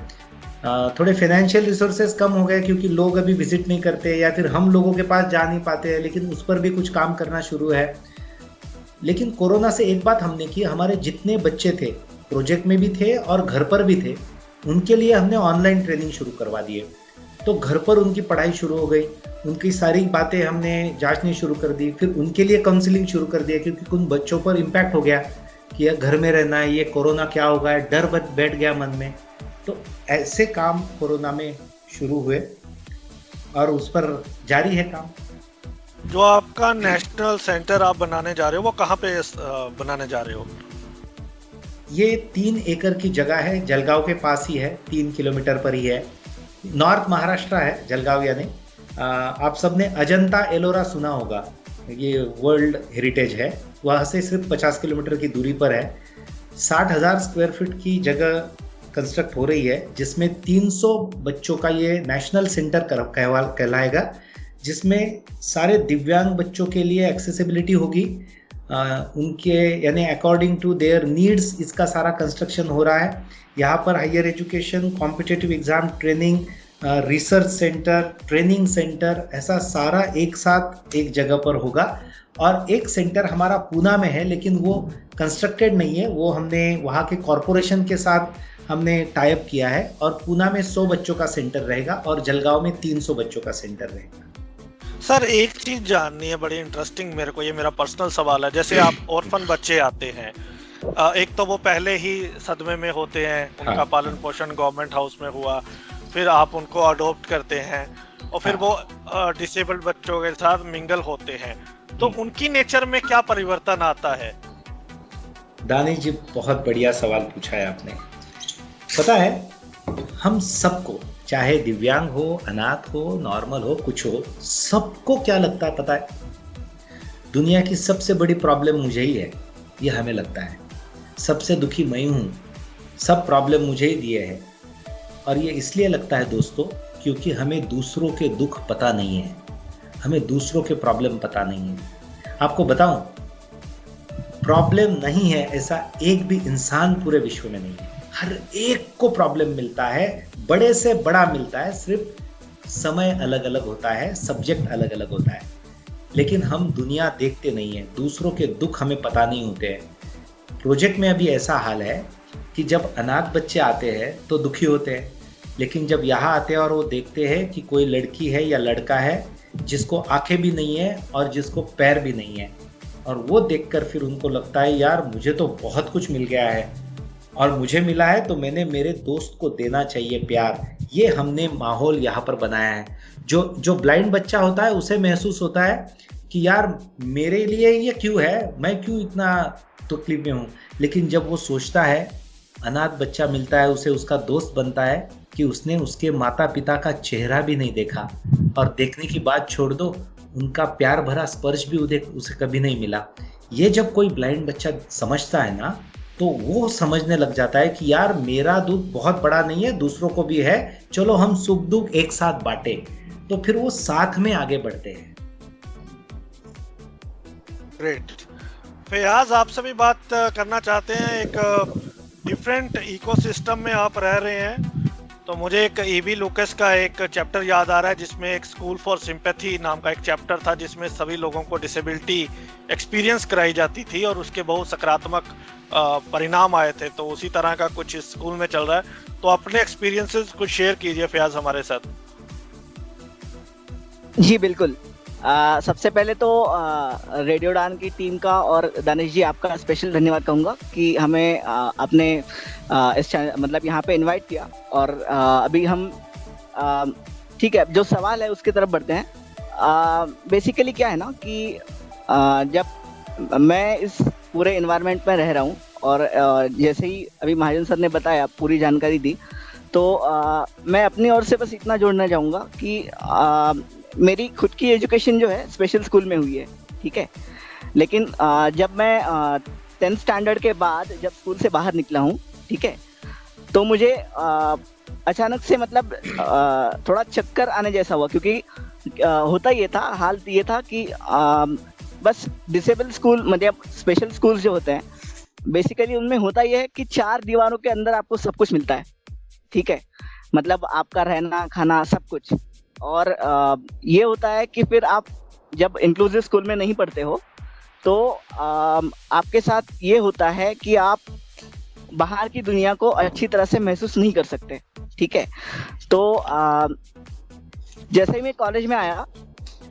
थोड़े फाइनेंशियल रिसोर्सेज कम हो गए क्योंकि लोग अभी विजिट नहीं करते या फिर हम लोगों के पास जा नहीं पाते हैं, लेकिन उस पर भी कुछ काम करना शुरू है। लेकिन कोरोना से एक बात हमने की, हमारे जितने बच्चे थे, प्रोजेक्ट में भी थे और घर पर भी थे, उनके लिए हमने ऑनलाइन ट्रेनिंग शुरू करवा दिए। तो घर पर उनकी पढ़ाई शुरू हो गई, उनकी सारी बातें हमने जांचनी शुरू कर दी, फिर उनके लिए काउंसलिंग शुरू कर दिया क्योंकि उन बच्चों पर इम्पैक्ट हो गया कि यह घर में रहना है, ये कोरोना क्या होगा, डर बैठ गया मन में। तो ऐसे काम कोरोना में शुरू हुए और उस पर जारी है काम। जो आपका नेशनल सेंटर आप बनाने जा रहे हो, वो कहाँ पे बनाने जा रहे हो? ये 3 एकड़ की जगह है, जलगांव के पास ही है, 3 किलोमीटर पर ही है। नॉर्थ महाराष्ट्र है जलगांव, यानी आप सबने अजंता एलोरा सुना होगा, ये वर्ल्ड हेरिटेज है, वहाँ से सिर्फ 50 किलोमीटर की दूरी पर है। 60,000 स्क्वायर फीट की जगह कंस्ट्रक्ट हो रही है, जिसमें 300 बच्चों का ये नेशनल सेंटर कहलाएगा, जिसमें सारे दिव्यांग बच्चों के लिए एक्सेसिबिलिटी होगी, उनके यानी अकॉर्डिंग टू देयर नीड्स इसका सारा कंस्ट्रक्शन हो रहा है। यहाँ पर higher education, competitive exam training, research centre, training centre, ऐसा सारा एक साथ एक जगह पर होगा। और एक सेंटर हमारा पूना में है, लेकिन वो कंस्ट्रक्टेड नहीं है, वो हमने वहाँ के कॉरपोरेशन के साथ हमने टाई अप किया है। और पूना में 100 बच्चों का सेंटर रहेगा और जलगांव में 300 बच्चों का सेंटर रहेगा। सर एक चीज जाननी है, बड़ी इंटरेस्टिंग मेरे को, ये मेरा पर्सनल सवाल है। जैसे आप ऑर्फन बच्चे आते हैं, एक तो वो पहले ही सदमे में होते हैं, उनका हाँ। पालन पोषण गवर्नमेंट हाउस में हुआ, फिर आप उनको अडॉप्ट करते हैं और फिर वो डिसेबल्ड बच्चों के साथ मिंगल होते हैं, तो उनकी नेचर में क्या परिवर्तन आता है? दानिश जी, बहुत बढ़िया सवाल पूछा है आपने। पता है, हम सबको, चाहे दिव्यांग हो, अनाथ हो, नॉर्मल हो, कुछ हो, सबको क्या लगता है पता है? दुनिया की सबसे बड़ी प्रॉब्लम मुझे ही है, ये हमें लगता है। सबसे दुखी मैं हूं, सब प्रॉब्लम मुझे ही दिए हैं। और ये इसलिए लगता है दोस्तों, क्योंकि हमें दूसरों के दुख पता नहीं है, हमें दूसरों के प्रॉब्लम पता नहीं है। आपको बताऊं, प्रॉब्लम नहीं है ऐसा एक भी इंसान पूरे विश्व में नहीं है। हर एक को प्रॉब्लम मिलता है, बड़े से बड़ा मिलता है, सिर्फ समय अलग अलग होता है, सब्जेक्ट अलग अलग होता है। लेकिन हम दुनिया देखते नहीं है, दूसरों के दुख हमें पता नहीं होते हैं। प्रोजेक्ट में अभी ऐसा हाल है कि जब अनाथ बच्चे आते हैं तो दुखी होते हैं, लेकिन जब यहाँ आते हैं और वो देखते हैं कि कोई लड़की है या लड़का है जिसको आंखें भी नहीं है और जिसको पैर भी नहीं है, और वो देखकर फिर उनको लगता है यार मुझे तो बहुत कुछ मिल गया है, और मुझे मिला है तो मैंने मेरे दोस्त को देना चाहिए प्यार। ये हमने माहौल यहाँ पर बनाया है। जो ब्लाइंड बच्चा होता है उसे महसूस होता है कि यार मेरे लिए ये क्यों है, मैं क्यों इतना तकलीफ में हूँ। लेकिन जब वो सोचता है, अनाथ बच्चा मिलता है उसे, उसका दोस्त बनता है कि उसने उसके माता पिता का चेहरा भी नहीं देखा, और देखने की बात छोड़ दो, उनका प्यार भरा स्पर्श भी उसे कभी नहीं मिला। ये जब कोई ब्लाइंड बच्चा समझता है ना, तो वो समझने लग जाता है कि यार मेरा दुख बहुत बड़ा नहीं है, दूसरों को भी है, चलो हम सुख दुख एक साथ बांटे। तो फिर वो साथ में आगे बढ़ते हैं। ग्रेट। फयाज, आपसे भी बात करना चाहते हैं। एक डिफरेंट इकोसिस्टम में आप रह रहे हैं, तो मुझे एक ईवी लुकस का एक चैप्टर याद आ रहा है, जिसमें एक स्कूल फॉर सिंपैथी नाम का एक चैप्टर था, जिसमें सभी लोगों को डिसेबिलिटी एक्सपीरियंस कराई जाती थी और उसके बहुत सकारात्मक परिणाम आए थे। तो उसी तरह का कुछ इस स्कूल में चल रहा है, तो अपने एक्सपीरियंसेस कुछ शेयर कीजिए फयाज हमारे साथ। जी बिल्कुल। सबसे पहले तो रेडियो डान की टीम का और दानिश जी आपका स्पेशल धन्यवाद कहूँगा कि हमें अपने इस मतलब यहाँ पे इनवाइट किया। और अभी हम ठीक है, जो सवाल है उसकी तरफ बढ़ते हैं। बेसिकली क्या है ना कि जब मैं इस पूरे इन्वायरमेंट में रह रहा हूँ और जैसे ही अभी महाजन सर ने बताया, पूरी जानकारी दी, तो मैं अपनी ओर से बस इतना जोड़ना चाहूँगा कि मेरी खुद की एजुकेशन जो है स्पेशल स्कूल में हुई है, ठीक है। लेकिन जब मैं 10th स्टैंडर्ड के बाद जब स्कूल से बाहर निकला हूँ, ठीक है, तो मुझे अचानक से मतलब थोड़ा चक्कर आने जैसा हुआ, क्योंकि होता ये था, हाल ये था कि बस डिसेबल स्कूल मतलब स्पेशल स्कूल जो होते हैं, बेसिकली उनमें होता ये है कि 4 दीवारों के अंदर आपको सब कुछ मिलता है, ठीक है, मतलब आपका रहना खाना सब कुछ। और ये होता है कि फिर आप जब इंक्लूसिव स्कूल में नहीं पढ़ते हो, तो आपके साथ ये होता है कि आप बाहर की दुनिया को अच्छी तरह से महसूस नहीं कर सकते, ठीक है। तो जैसे ही मैं कॉलेज में आया,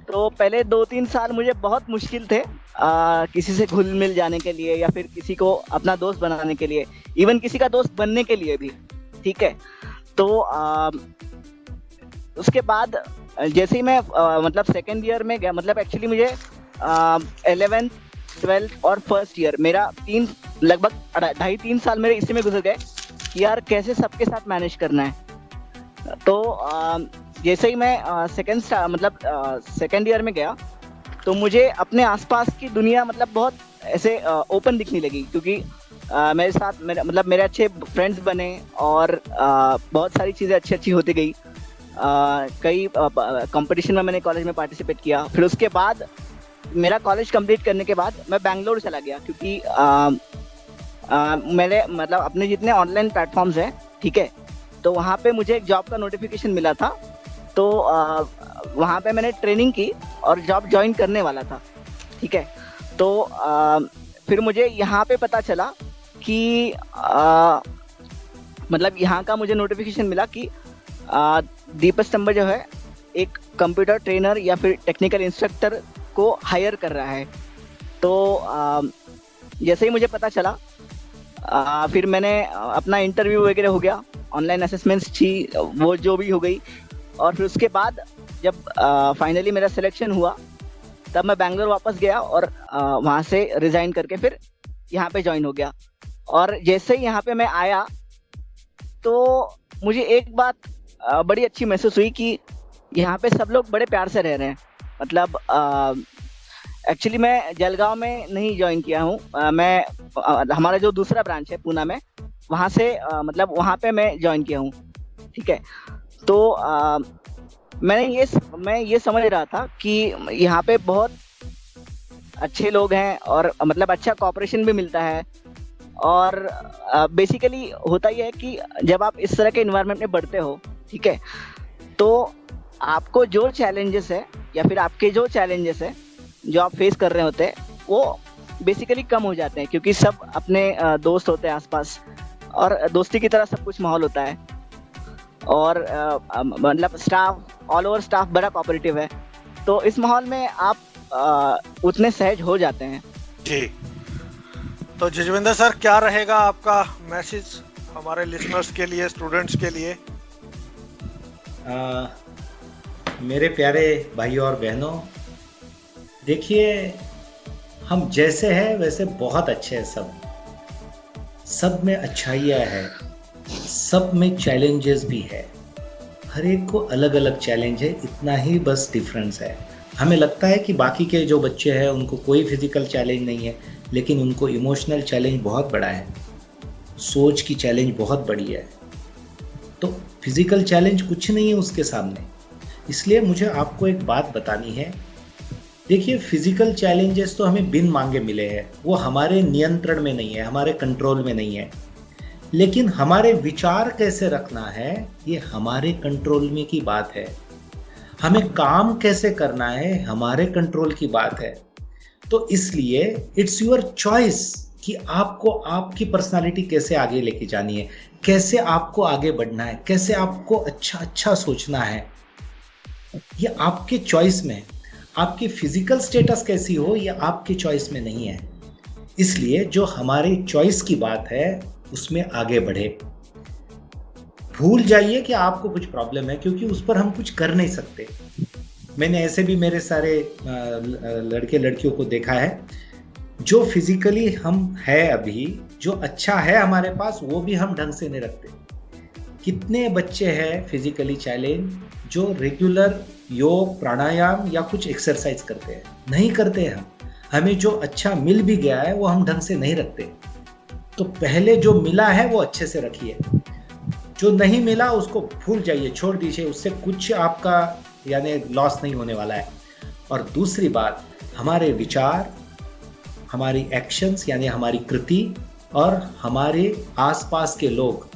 तो पहले 2-3 साल मुझे बहुत मुश्किल थे किसी से घुल मिल जाने के लिए, या फिर किसी को अपना दोस्त बनाने के लिए, इवन किसी का दोस्त बनने के लिए भी, ठीक है। तो उसके बाद जैसे ही मैं मतलब सेकेंड ईयर में गया, मतलब एक्चुअली मुझे 11th 12th और फर्स्ट ईयर मेरा लगभग 2.5-3 साल मेरे इसी में गुजर गए कि यार कैसे सबके साथ मैनेज करना है। तो जैसे ही मैं सेकेंड ईयर में गया, तो मुझे अपने आसपास की दुनिया मतलब बहुत ऐसे ओपन दिखने लगी, क्योंकि मेरे साथ मेरे अच्छे फ्रेंड्स बने और बहुत सारी चीज़ें अच्छी होती गई। कई कंपटीशन में मैंने कॉलेज में पार्टिसिपेट किया। फिर उसके बाद मेरा कॉलेज कंप्लीट करने के बाद मैं बैंगलोर चला गया, क्योंकि मेरे मतलब अपने जितने ऑनलाइन प्लेटफॉर्म्स हैं, ठीक है, तो वहाँ पे मुझे एक जॉब का नोटिफिकेशन मिला था। तो वहाँ पे मैंने ट्रेनिंग की और जॉब ज्वाइन करने वाला था, ठीक है। तो फिर मुझे यहाँ पे पता चला कि मतलब यहाँ का मुझे नोटिफिकेशन मिला कि दीपक स्तंभ जो है एक कंप्यूटर ट्रेनर या फिर टेक्निकल इंस्ट्रक्टर को हायर कर रहा है। तो जैसे ही मुझे पता चला फिर मैंने अपना इंटरव्यू वगैरह हो गया, ऑनलाइन असेसमेंट्स थी वो जो भी हो गई, और फिर उसके बाद जब फाइनली मेरा सिलेक्शन हुआ तब मैं बैंगलोर वापस गया और वहाँ से रिज़ाइन करके फिर यहाँ पे ज्वाइन हो गया। और जैसे ही यहाँ पे मैं आया तो मुझे एक बात बड़ी अच्छी महसूस हुई कि यहाँ पे सब लोग बड़े प्यार से रह रहे हैं। मतलब एक्चुअली मैं जलगांव में नहीं ज्वाइन किया हूँ, मैं हमारा जो दूसरा ब्रांच है पूना में, वहाँ से मतलब वहाँ पे मैं ज्वाइन किया हूँ, ठीक है। तो मैं ये समझ रहा था कि यहाँ पे बहुत अच्छे लोग हैं और मतलब अच्छा कॉपरेशन भी मिलता है। और बेसिकली होता ही है कि जब आप इस तरह के इन्वायरमेंट में बढ़ते हो, ठीक है, तो आपको जो चैलेंजेस है या फिर आपके जो चैलेंजेस है जो आप फेस कर रहे होते हैं वो बेसिकली कम हो जाते हैं, क्योंकि सब अपने दोस्त होते हैं आसपास और दोस्ती की तरह सब कुछ माहौल होता है। और मतलब स्टाफ, ऑल ओवर स्टाफ बड़ा कोऑपरेटिव है, तो इस माहौल में आप उतने सहज हो जाते हैं। जी, तो जजविंदर सर क्या रहेगा आपका मैसेज हमारे लिसनर्स के लिए, स्टूडेंट्स के लिए? मेरे प्यारे भाइयों और बहनों, देखिए हम जैसे हैं वैसे बहुत अच्छे हैं। सब में अच्छाइयाँ है, सब में चैलेंजेस भी है। हर एक को अलग अलग चैलेंज है, इतना ही बस डिफरेंस है। हमें लगता है कि बाकी के जो बच्चे हैं उनको कोई फिजिकल चैलेंज नहीं है, लेकिन उनको इमोशनल चैलेंज बहुत बड़ा है, सोच की चैलेंज बहुत बड़ी है। तो फिजिकल चैलेंज कुछ नहीं है उसके सामने। इसलिए मुझे आपको एक बात बतानी है। देखिए, फिजिकल चैलेंजेस तो हमें बिन मांगे मिले हैं, वो हमारे नियंत्रण में नहीं है, हमारे कंट्रोल में नहीं है। लेकिन हमारे विचार कैसे रखना है ये हमारे कंट्रोल में की बात है। हमें काम कैसे करना है हमारे कंट्रोल की बात है। तो इसलिए इट्स योर चॉइस कि आपको आपकी पर्सनालिटी कैसे आगे लेके जानी है, कैसे आपको आगे बढ़ना है, कैसे आपको अच्छा सोचना है, ये आपके चॉइस में है। आपकी फिजिकल स्टेटस कैसी हो ये आपके चॉइस में नहीं है। इसलिए जो हमारी चॉइस की बात है उसमें आगे बढ़े। भूल जाइए कि आपको कुछ प्रॉब्लम है, क्योंकि उस पर हम कुछ कर नहीं सकते। मैंने ऐसे भी मेरे सारे लड़के लड़कियों को देखा है जो फिजिकली हम है अभी, जो अच्छा है हमारे पास, वो भी हम ढंग से नहीं रखते। कितने बच्चे हैं फिजिकली चैलेंज जो रेगुलर योग, प्राणायाम या कुछ एक्सरसाइज करते हैं? नहीं करते हैं हम। हमें जो अच्छा मिल भी गया है वो हम ढंग से नहीं रखते। तो पहले जो मिला है वो अच्छे से रखिए, जो नहीं मिला उसको भूल जाइए, छोड़ दीजिए, उससे कुछ आपका यानी लॉस नहीं होने वाला है। और दूसरी बात, हमारे विचार, हमारी एक्शंस यानी हमारी कृति और हमारे आसपास के लोग,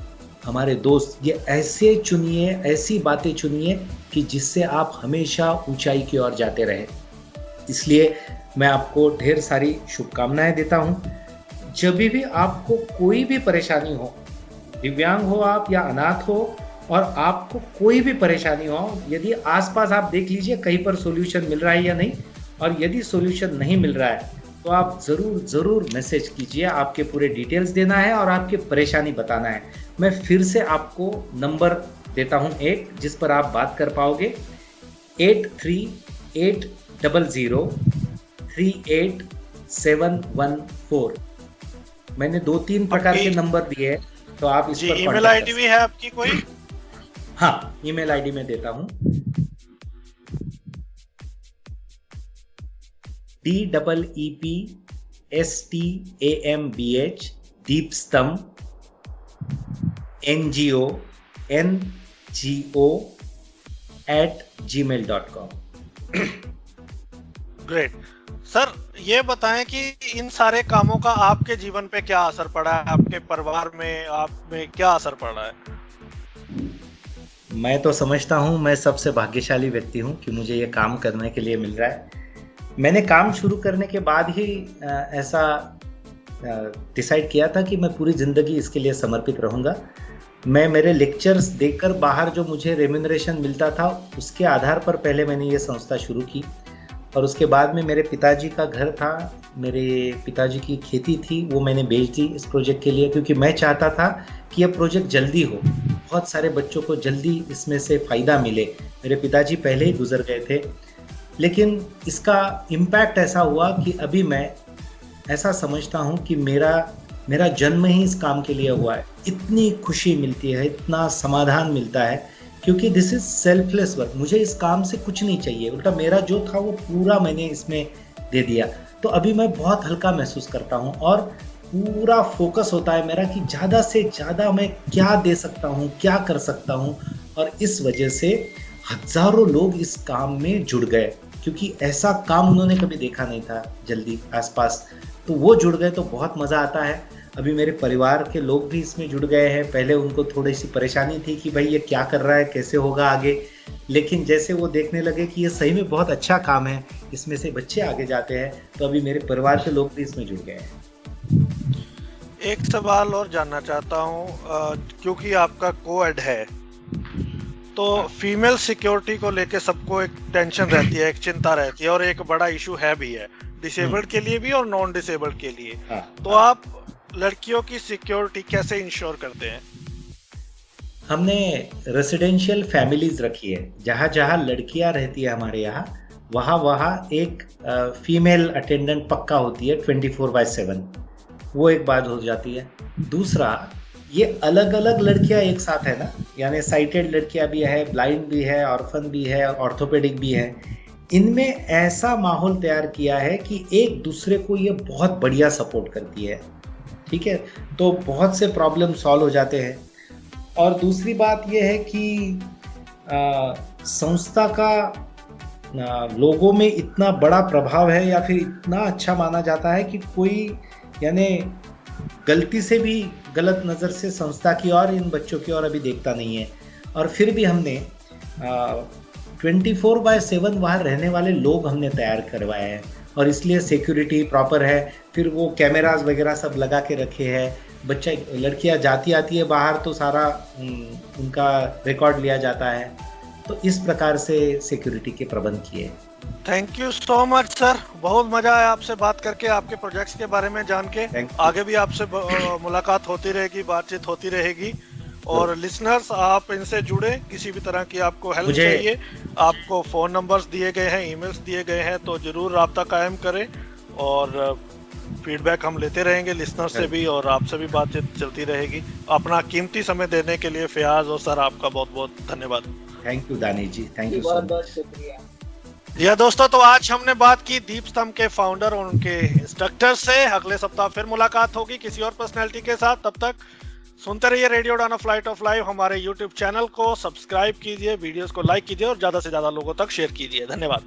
हमारे दोस्त, ये ऐसे चुनिए, ऐसी बातें चुनिए कि जिससे आप हमेशा ऊंचाई की ओर जाते रहे। इसलिए मैं आपको ढेर सारी शुभकामनाएं देता हूं। जब भी आपको कोई भी परेशानी हो, दिव्यांग हो आप या अनाथ हो, और आपको कोई भी परेशानी हो, यदि आसपास आप देख लीजिए कहीं पर सॉल्यूशन मिल रहा है या नहीं, और यदि सॉल्यूशन नहीं मिल रहा है तो आप ज़रूर मैसेज कीजिए। आपके पूरे डिटेल्स देना है और आपकी परेशानी बताना है। मैं फिर से आपको नंबर देता हूं एक, जिस पर आप बात कर पाओगे, 8380038714। मैंने 2-3 प्रकार के नंबर दिए हैं, तो आप इस पर ईमेल आईडी भी है आपकी कोई? हाँ, ईमेल आईडी मैं देता हूं, DEEPSTAMBH दीपस्तंभ NGO@gmail.com। ग्रेट सर, ये बताएं कि इन सारे कामों का आपके जीवन पे क्या असर पड़ा है, आपके परिवार में, आप में क्या असर पड़ा है? मैं तो समझता हूँ मैं सबसे भाग्यशाली व्यक्ति हूँ कि मुझे ये काम करने के लिए मिल रहा है। मैंने काम शुरू करने के बाद ही ऐसा डिसाइड किया था कि मैं पूरी ज़िंदगी इसके लिए समर्पित रहूँगा। मैं मेरे लेक्चर्स देकर बाहर जो मुझे रेम्यूनरेशन मिलता था उसके आधार पर पहले मैंने ये संस्था शुरू की, और उसके बाद में मेरे पिताजी का घर था, मेरे पिताजी की खेती थी, वो मैंने बेच दी इस प्रोजेक्ट के लिए, क्योंकि मैं चाहता था कि यह प्रोजेक्ट जल्दी हो, बहुत सारे बच्चों को जल्दी इसमें से फ़ायदा मिले। मेरे पिताजी पहले ही गुजर गए थे, लेकिन इसका इम्पैक्ट ऐसा हुआ कि अभी मैं ऐसा समझता हूँ कि मेरा जन्म ही इस काम के लिए हुआ है। इतनी खुशी मिलती है, इतना समाधान मिलता है, क्योंकि दिस इज सेल्फलेस वर्क। मुझे इस काम से कुछ नहीं चाहिए, उल्टा मेरा जो था वो पूरा मैंने इसमें दे दिया। तो अभी मैं बहुत हल्का महसूस करता हूँ और पूरा फोकस होता है मेरा कि ज़्यादा से ज़्यादा मैं क्या दे सकता हूँ, क्या कर सकता हूँ। और इस वजह से हजारों लोग इस काम में जुड़ गए, क्योंकि ऐसा काम उन्होंने कभी देखा नहीं था जल्दी आसपास। तो वो जुड़ गए तो बहुत मज़ा आता है। अभी मेरे परिवार के लोग भी इसमें जुड़ गए हैं। पहले उनको थोड़ी सी परेशानी थी कि भाई ये क्या कर रहा है, कैसे होगा आगे, लेकिन जैसे वो देखने लगे कि ये सही में बहुत अच्छा काम है, इसमें से बच्चे आगे जाते हैं, तो अभी मेरे परिवार के लोग भी इसमें जुड़ गए हैं। एक सवाल और जानना चाहता हूँ, क्योंकि आपका कोएड है तो फीमेल सिक्योरिटी को लेके सबको एक टेंशन रहती है, एक चिंता रहती है, और एक बड़ा इशू है भी है, डिसेबल्ड के लिए भी और नॉन डिसेबल्ड के लिए। तो आप लड़कियों की सिक्योरिटी कैसे इंश्योर करते हैं? हमने रेसिडेंशियल फैमिलीज रखी है, जहाँ जहाँ लड़कियाँ रहती है हमारे यहाँ, वहाँ एक फीमेल अटेंडेंट पक्का होती है 24/7। वो एक बात हो जाती है। दूसरा, ये अलग अलग लड़कियां एक साथ है ना, यानी साइटेड लड़कियां भी है, ब्लाइंड भी है, ऑर्फन भी है, ऑर्थोपेडिक भी है। इनमें ऐसा माहौल तैयार किया है कि एक दूसरे को ये बहुत बढ़िया सपोर्ट करती है, ठीक है। तो बहुत से प्रॉब्लम सॉल्व हो जाते हैं। और दूसरी बात ये है कि संस्था का लोगों में इतना बड़ा प्रभाव है, या फिर इतना अच्छा माना जाता है कि कोई यानी गलती से भी गलत नज़र से संस्था की और इन बच्चों की ओर अभी देखता नहीं है। और फिर भी हमने 24/7 वहाँ रहने वाले लोग हमने तैयार करवाए हैं, और इसलिए सिक्योरिटी प्रॉपर है। फिर वो कैमरास वगैरह सब लगा के रखे हैं। बच्चा लड़कियाँ जाती आती है बाहर तो सारा उनका रिकॉर्ड लिया जाता है। तो इस प्रकार से सिक्योरिटी के प्रबंध किए। Thank you so much sir, बहुत मजा आया आपसे बात करके, आपके प्रोजेक्ट्स के बारे में जान के। आगे भी आपसे मुलाकात होती रहेगी, बातचीत होती रहेगी। और लिसनर्स, आप इनसे जुड़े, किसी भी तरह की आपको हेल्प चाहिए, आपको फ़ोन नंबर्स दिए गए हैं, ईमेल्स दिए गए हैं, तो ज़रूर राब्ता कायम करें। और फीडबैक हम लेते रहेंगे लिसनर से भी, और आपसे भी बातचीत चलती रहेगी। अपना कीमती समय देने के लिए फयाज और सर आपका बहुत बहुत धन्यवाद। Thank you Danish ji, thank you so much, शुक्रिया। या दोस्तों, तो आज हमने बात की दीप स्तंभ के फाउंडर और उनके इंस्ट्रक्टर से। अगले सप्ताह फिर मुलाकात होगी किसी और पर्सनैलिटी के साथ। तब तक सुनते रहिए रेडियो उड़ान फ्लाइट ऑफ लाइफ। हमारे यूट्यूब चैनल को सब्सक्राइब कीजिए, वीडियोस को लाइक कीजिए और ज्यादा से ज्यादा लोगों तक शेयर कीजिए। धन्यवाद।